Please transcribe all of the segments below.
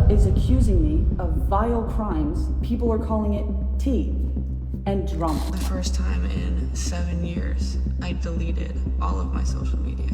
is accusing me of vile crimes. People are calling it tea and drama. The first time in 7 years, I deleted all of my social media.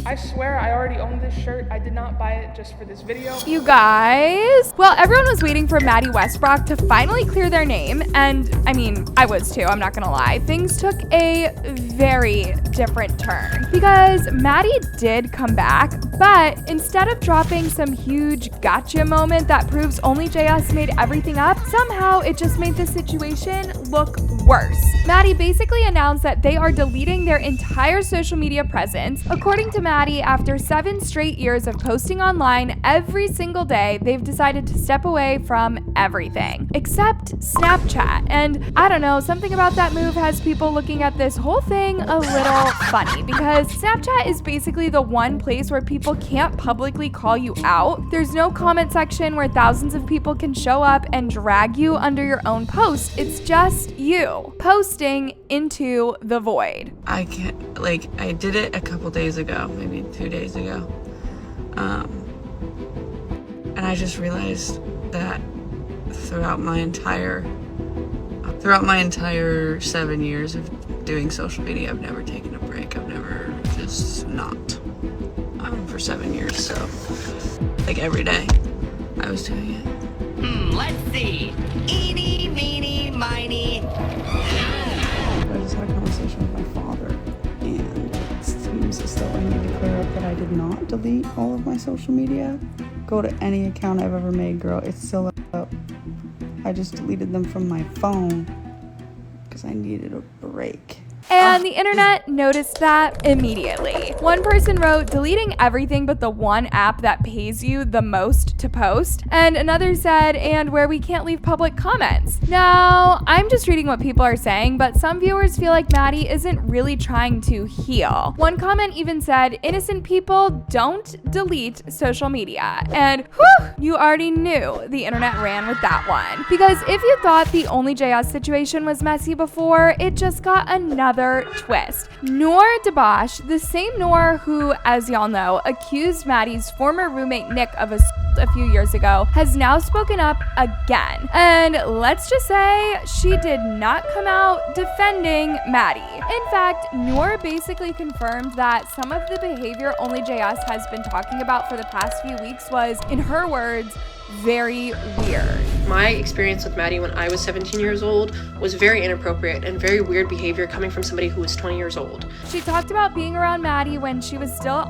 I swear I already owned this shirt. I did not buy it just for this video. You guys, well, everyone was waiting for Maddie Westbrouck to finally clear their name, and I mean, I was too, I'm not gonna lie. Things took a very different turn because Maddie did come back, but instead of dropping some huge gotcha moment that proves OnlyJayus made everything up, somehow it just made the situation look worse. Maddie basically announced that they are deleting their entire social media presence. According to Maddie, after 7 straight years of posting online every single day, they've decided to step away from everything except Snapchat. And I don't know, something about that move has people looking at this whole thing a little funny because Snapchat is basically the one place where people can't publicly call you out. There's no comment section where thousands of people can show up and drag you under your own post. It's just you posting into the void. I did it a couple days ago, maybe 2 days ago. And I just realized that throughout my entire 7 years of doing social media, I've never taken a break. I've never just not. For 7 years, so like every day I was doing it. Let's see. Eeny, meeny, miny. I just had a conversation with my father, and it seems as though I need to clear up that I did not delete all of my social media. Go to any account I've ever made, girl, it's still up. I just deleted them from my phone because I needed a break. And the internet noticed that immediately. One person wrote, deleting everything but the one app that pays you the most to post. And another said, and where we can't leave public comments. Now, I'm just reading what people are saying, but some viewers feel like Maddie isn't really trying to heal. One comment even said, innocent people don't delete social media. And whew, you already knew the internet ran with that one. Because if you thought the OnlyJS situation was messy before, it just got another twist. Noor Dabash, the same Noor who, as y'all know, accused Maddie's former roommate Nick of assault a few years ago, has now spoken up again. And let's just say she did not come out defending Maddie. In fact, Noor basically confirmed that some of the behavior OnlyJS has been talking about for the past few weeks was, in her words, very weird. My experience with Maddie when I was 17 years old was very inappropriate and very weird behavior coming from somebody who was 20 years old. She talked about being around Maddie when she was still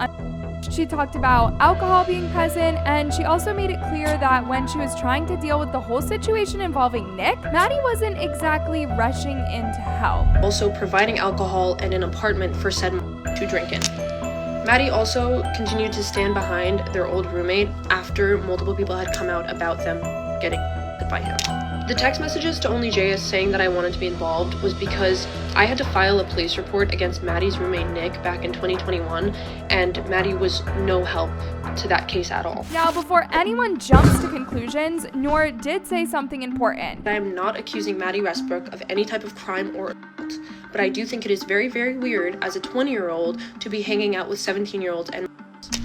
She talked about alcohol being present, and she also made it clear that when she was trying to deal with the whole situation involving Nick, Maddie wasn't exactly rushing in to help. Also providing alcohol and an apartment for said to drink in. Maddie also continued to stand behind their old roommate after multiple people had come out about them getting by him. The text messages to OnlyJayus saying that I wanted to be involved was because I had to file a police report against Maddie's roommate Nick back in 2021, and Maddie was no help to that case at all. Now, before anyone jumps to conclusions, Noor did say something important. I am not accusing Maddie Westbrouck of any type of crime or assault, but I do think it is very, very weird as a 20-year-old to be hanging out with 17-year-olds and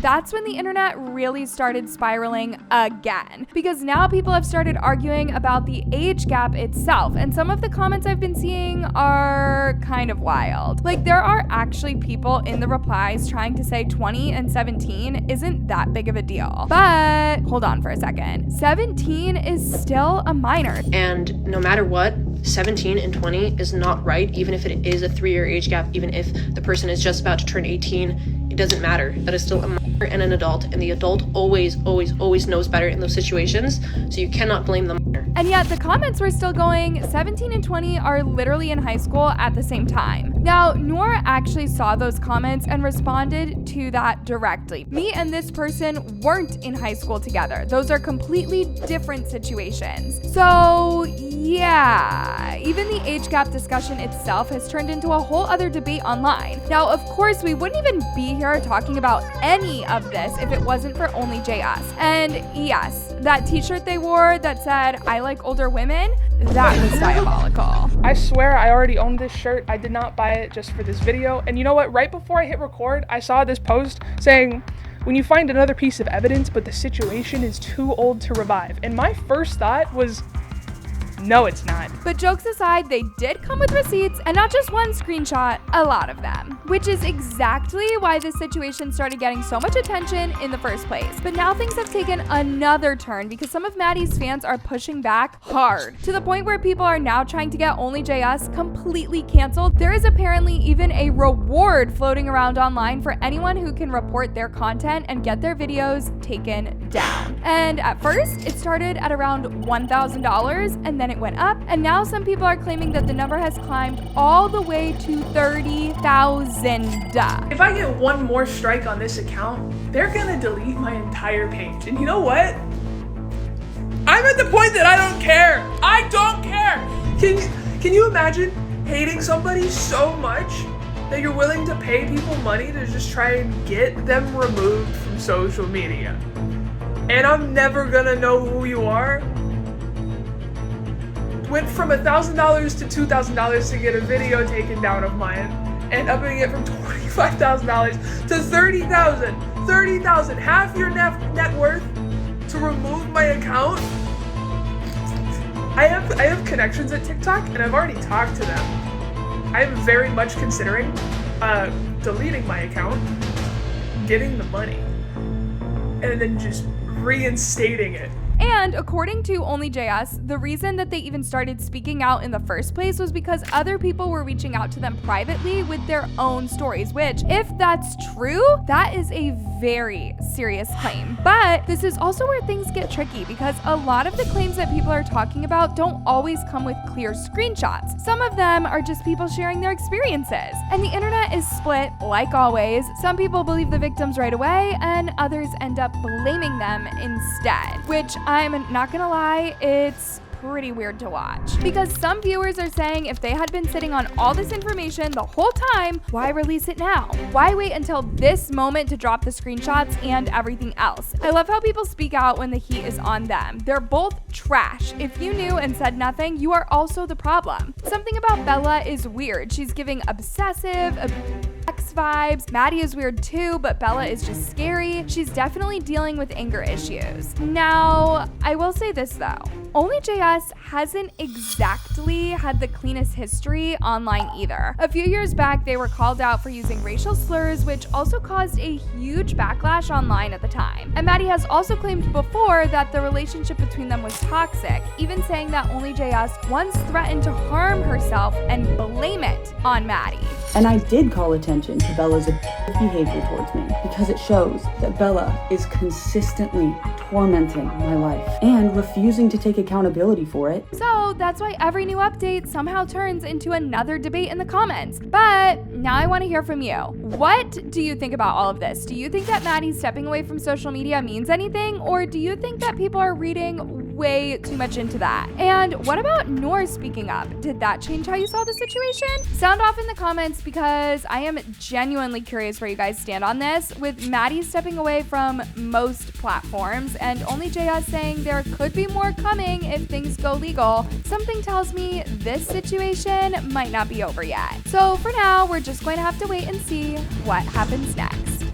That's when the internet really started spiraling again, because now people have started arguing about the age gap itself, and some of the comments I've been seeing are kind of wild. Like, there are actually people in the replies trying to say 20 and 17 isn't that big of a deal. But hold on for a second. 17 is still a minor. And no matter what, 17 and 20 is not right, even if it is a 3-year age gap, even if the person is just about to turn 18. It doesn't matter. That is still a minor and an adult, and the adult always knows better in those situations, so you cannot blame the minor. And yet the comments were still going, 17 and 20 are literally in high school at the same time. Now, Noor actually saw those comments and responded to that directly. Me and this person weren't in high school together. Those are completely different situations. So yeah, even the age gap discussion itself has turned into a whole other debate online. Now, of course, we wouldn't even be here talking about any of this if it wasn't for OnlyJS. And yes, that t-shirt they wore that said, I like older women, that was diabolical. I swear I already owned this shirt. I did not buy it just for this video. And you know what? Right before I hit record, I saw this post saying, when you find another piece of evidence but the situation is too old to revive. And my first thought was, no, it's not. But jokes aside, they did come with receipts, and not just one screenshot, a lot of them. Which is exactly why this situation started getting so much attention in the first place. But now things have taken another turn because some of Maddie's fans are pushing back hard, to the point where people are now trying to get OnlyJS completely canceled. There is apparently even a reward floating around online for anyone who can report their content and get their videos taken down. And at first, it started at around $1,000, and then it went up, and now some people are claiming that the number has climbed all the way to $30,000. If I get one more strike on this account, they're gonna delete my entire page. And you know what? I'm at the point that I don't care. I don't care. Can you imagine hating somebody so much that you're willing to pay people money to just try and get them removed from social media? And I'm never gonna know who you are. Went from $1,000 to $2,000 to get a video taken down of mine, and upping it from $25,000 to $30,000. $30,000, half your net worth to remove my account. I have connections at TikTok, and I've already talked to them. I'm very much considering deleting my account, getting the money, and then just reinstating it. And according to OnlyJayus, the reason that they even started speaking out in the first place was because other people were reaching out to them privately with their own stories, which, if that's true, that is a very serious claim. But this is also where things get tricky, because a lot of the claims that people are talking about don't always come with clear screenshots. Some of them are just people sharing their experiences. And the internet is split, like always. Some people believe the victims right away, and others end up blaming them instead, which I'm not gonna lie, it's pretty weird to watch. Because some viewers are saying if they had been sitting on all this information the whole time, why release it now? Why wait until this moment to drop the screenshots and everything else? I love how people speak out when the heat is on them. They're both trash. If you knew and said nothing, you are also the problem. Something about Bella is weird. She's giving obsessive, X vibes. Maddie is weird too, but Bella is just scary. She's definitely dealing with anger issues. Now, I will say this though. OnlyJS hasn't exactly had the cleanest history online either. A few years back, they were called out for using racial slurs, which also caused a huge backlash online at the time. And Maddie has also claimed before that the relationship between them was toxic, even saying that OnlyJS once threatened to harm herself and blame it on Maddie. And I did call attention to Bella's behavior towards me because it shows that Bella is consistently tormenting my life and refusing to take accountability for it. So that's why every new update somehow turns into another debate in the comments. But now I want to hear from you. What do you think about all of this? Do you think that Maddie stepping away from social media means anything? Or do you think that people are reading way too much into that? And what about Noor speaking up? Did that change how you saw the situation? Sound off in the comments because I am genuinely curious where you guys stand on this, with Maddie stepping away from most platforms and OnlyJayus saying there could be more coming if things go legal. Something tells me this situation might not be over yet. So for now, we're just going to have to wait and see what happens next.